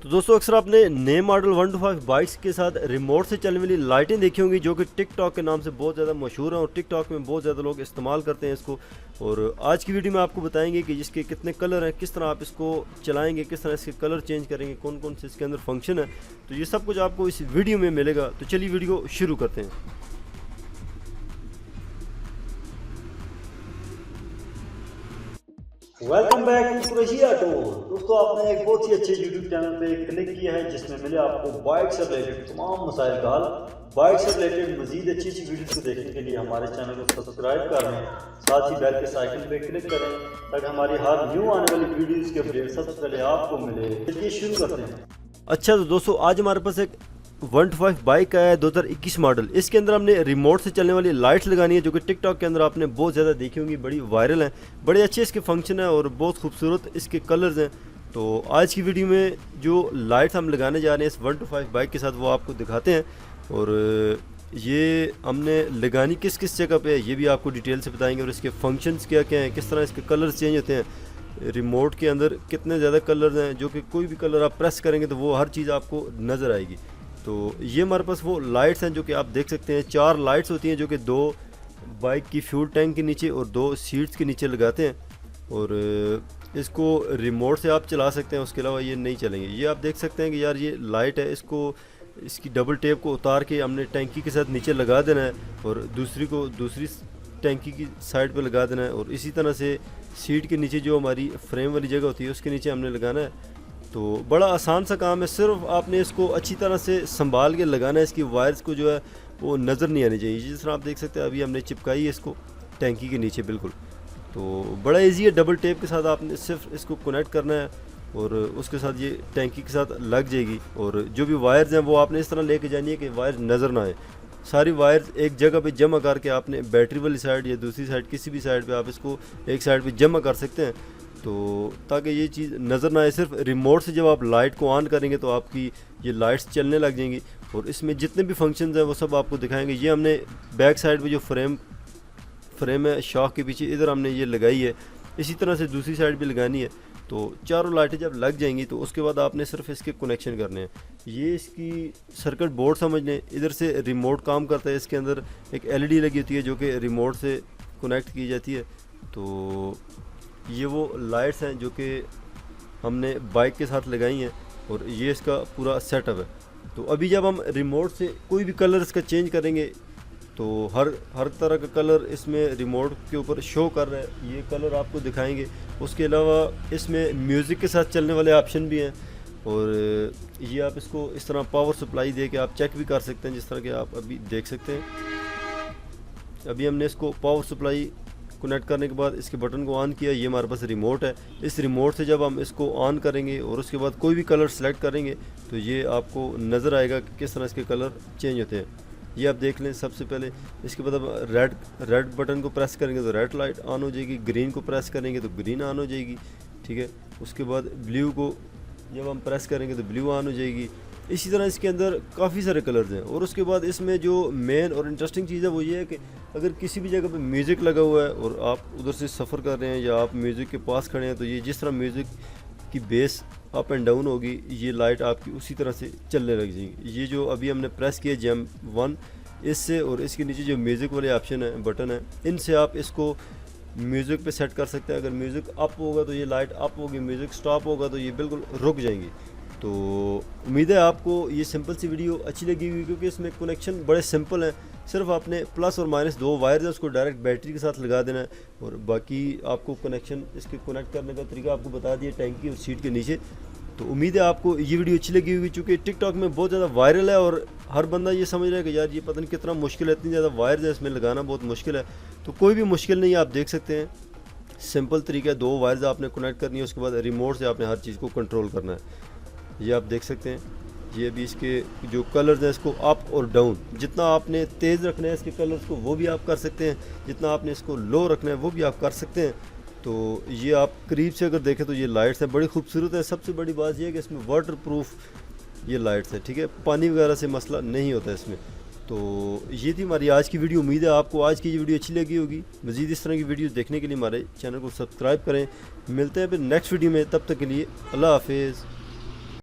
तो दोस्तों अक्सर आपने नए मॉडल 125 बाइक्स के साथ रिमोट से चलने वाली लाइटें देखी होंगी जो कि टिकटॉक के नाम से बहुत ज़्यादा मशहूर हैं और टिकटॉक में बहुत ज़्यादा लोग इस्तेमाल करते हैं इसको। और आज की वीडियो में आपको बताएंगे कि इसके कितने कलर हैं, किस तरह आप इसको चलाएंगे, किस तरह इसके कलर चेंज करेंगे, कौन कौन से इसके अंदर फंक्शन है। तो ये सब कुछ आपको इस वीडियो में मिलेगा। तो चलिए वीडियो शुरू करते हैं। Welcome back to Qureshi auto. दोस्तों आपने एक बहुत ही अच्छे यूट्यूब चैनल पे क्लिक किया है जिसमें मिले आपको बाइक से रिलेटेड तमाम मसाइल का हल। बाइक से रिलेटेड मजीद अच्छी अच्छी वीडियोस को देखने के लिए हमारे चैनल को सब्सक्राइब कर लें, साथ ही बेल के आइकन पे क्लिक करें ताकि हमारी हर न्यू आने वाली वीडियोस के अपडेट सबसे पहले आपको मिले। चलिए शुरू करते हैं। अच्छा तो दोस्तों आज हमारे पास एक 125 बाइक आया है 2021 मॉडल। इसके अंदर हमने रिमोट से चलने वाली लाइट्स लगानी है जो कि टिकटॉक के अंदर आपने बहुत ज़्यादा देखी होंगी, बड़ी वायरल हैं, बड़े अच्छे इसके फंक्शन हैं और बहुत खूबसूरत इसके कलर्स हैं। तो आज की वीडियो में जो लाइट्स हम लगाने जा रहे हैं इस 125 बाइक के साथ वो आपको दिखाते हैं और ये हमने लगानी किस किस जगह पे है ये भी आपको डिटेल से बताएंगे और इसके फंक्शंस क्या क्या हैं, किस तरह इसके कलर्स चेंज होते हैं, रिमोट के अंदर कितने ज़्यादा कलर्स हैं जो कि कोई भी कलर आप प्रेस करेंगे तो वो हर चीज़ आपको नज़र आएगी। तो ये हमारे पास वो लाइट्स हैं जो कि आप देख सकते हैं। 4 लाइट्स होती हैं जो कि 2 बाइक की फ्यूल टैंक के नीचे और 2 सीट्स के नीचे लगाते हैं और इसको रिमोट से आप चला सकते हैं, उसके अलावा ये नहीं चलेंगे। ये आप देख सकते हैं कि यार ये लाइट है, इसको इसकी डबल टेप को उतार के हमने टैंकी के साथ नीचे लगा देना है और दूसरी को दूसरी टैंकी की साइड पे लगा देना है और इसी तरह से सीट के नीचे जो हमारी फ्रेम वाली जगह होती है उसके नीचे हमने लगाना है। तो बड़ा आसान सा काम है, सिर्फ आपने इसको अच्छी तरह से संभाल के लगाना है। इसकी वायर्स को जो है वो नज़र नहीं आनी चाहिए। जिस तरह आप देख सकते हैं अभी हमने चिपकाई है इसको टैंकी के नीचे बिल्कुल। तो बड़ा इजी है, डबल टेप के साथ आपने सिर्फ इसको कनेक्ट करना है और उसके साथ ये टैंकी के साथ लग जाएगी। और जो भी वायर्स हैं वो आपने इस तरह लेके जानी है कि वायर नज़र ना आए। सारी वायर्स एक जगह पे जमा करके आपने बैटरी वाली साइड या दूसरी साइड किसी भी साइड पे आप इसको एक साइड पे जमा कर सकते हैं तो ताकि ये चीज़ नज़र ना आए। सिर्फ रिमोट से जब आप लाइट को ऑन करेंगे तो आपकी ये लाइट्स चलने लग जाएंगी और इसमें जितने भी फंक्शंस हैं वो सब आपको दिखाएंगे। ये हमने बैक साइड पे जो फ्रेम है शॉक के पीछे इधर हमने ये लगाई है, इसी तरह से दूसरी साइड भी लगानी है। तो चारों लाइटें जब लग जाएंगी तो उसके बाद आपने सिर्फ इसके कनेक्शन करने हैं। ये इसकी सर्किट बोर्ड समझ लें, इधर से रिमोट काम करता है। इसके अंदर एक LED लगी होती है जो कि रिमोट से कनेक्ट की जाती है। तो ये वो लाइट्स हैं जो कि हमने बाइक के साथ लगाई हैं और ये इसका पूरा सेटअप है। तो अभी जब हम रिमोट से कोई भी कलर इसका चेंज करेंगे तो हर तरह का कलर इसमें रिमोट के ऊपर शो कर रहा है, ये कलर आपको दिखाएंगे। उसके अलावा इसमें म्यूज़िक के साथ चलने वाले ऑप्शन भी हैं और ये आप इसको इस तरह पावर सप्लाई दे के आप चेक भी कर सकते हैं, जिस तरह के आप अभी देख सकते हैं। अभी हमने इसको पावर सप्लाई कनेक्ट करने के बाद इसके बटन को ऑन किया, ये हमारे पास रिमोट है। इस रिमोट से जब हम इसको ऑन करेंगे और उसके बाद कोई भी कलर सेलेक्ट करेंगे तो ये आपको नज़र आएगा कि किस तरह इसके कलर चेंज होते हैं। ये आप देख लें। सबसे पहले इसके बाद अब रेड बटन को प्रेस करेंगे तो रेड लाइट ऑन हो जाएगी, ग्रीन को प्रेस करेंगे तो ग्रीन ऑन हो जाएगी, ठीक है। उसके बाद ब्लू को जब हम प्रेस करेंगे तो ब्लू ऑन हो जाएगी। इसी तरह इसके अंदर काफ़ी सारे कलर्स हैं। और उसके बाद इसमें जो मेन और इंटरेस्टिंग चीज़ है वो ये है कि अगर किसी भी जगह पे म्यूज़िक लगा हुआ है और आप उधर से सफ़र कर रहे हैं या आप म्यूज़िक के पास खड़े हैं तो ये जिस तरह म्यूज़िक की बेस अप एंड डाउन होगी ये लाइट आपकी उसी तरह से चलने लग जाएगी। ये जो अभी हमने प्रेस किया जैम 1 इससे और इसके नीचे जो म्यूज़िक वाले ऑप्शन है बटन है इनसे आप इसको म्यूज़िक पे सेट कर सकते हैं। अगर म्यूज़िक अप होगा तो ये लाइट अप होगी, म्यूज़िक स्टॉप होगा तो ये बिल्कुल रुक जाएंगी। तो उम्मीद है आपको ये सिंपल सी वीडियो अच्छी लगी हुई क्योंकि इसमें कनेक्शन बड़े सिंपल हैं। सिर्फ आपने प्लस और माइनस 2 वायर्स हैं उसको डायरेक्ट बैटरी के साथ लगा देना है और बाकी आपको कनेक्शन इसके कनेक्ट करने का तरीका आपको बता दिया टैंकी और सीट के नीचे। तो उम्मीद है आपको ये वीडियो अच्छी लगी हुई क्योंकि टिकटॉक में बहुत ज़्यादा वायरल है और हर बंदा ये समझ रहा है कि यार ये पता नहीं कितना मुश्किल है, इतनी ज़्यादा वायर्स है इसमें लगाना बहुत मुश्किल है। तो कोई भी मुश्किल नहीं है, आप देख सकते हैं सिंपल तरीका है। 2 वायर्स आपने कनेक्ट करनी है, उसके बाद रिमोट से आपने हर चीज़ को कंट्रोल करना है। ये आप देख सकते हैं। ये भी इसके जो कलर्स हैं इसको अप और डाउन जितना आपने तेज़ रखना है इसके कलर्स को वो भी आप कर सकते हैं, जितना आपने इसको लो रखना है वो भी आप कर सकते हैं। तो ये आप करीब से अगर देखें तो ये लाइट्स हैं बड़ी खूबसूरत है। सबसे बड़ी बात ये है कि इसमें वाटर प्रूफ ये लाइट्स है, ठीक है, पानी वगैरह से मसला नहीं होता इसमें। तो ये थी हमारी आज की वीडियो। उम्मीद है आपको आज की ये वीडियो अच्छी लगी होगी। मज़ीद इस तरह की वीडियो देखने के लिए हमारे चैनल को सब्सक्राइब करें। मिलते हैं फिर नेक्स्ट वीडियो में, तब तक के लिए अल्लाह हाफिज़।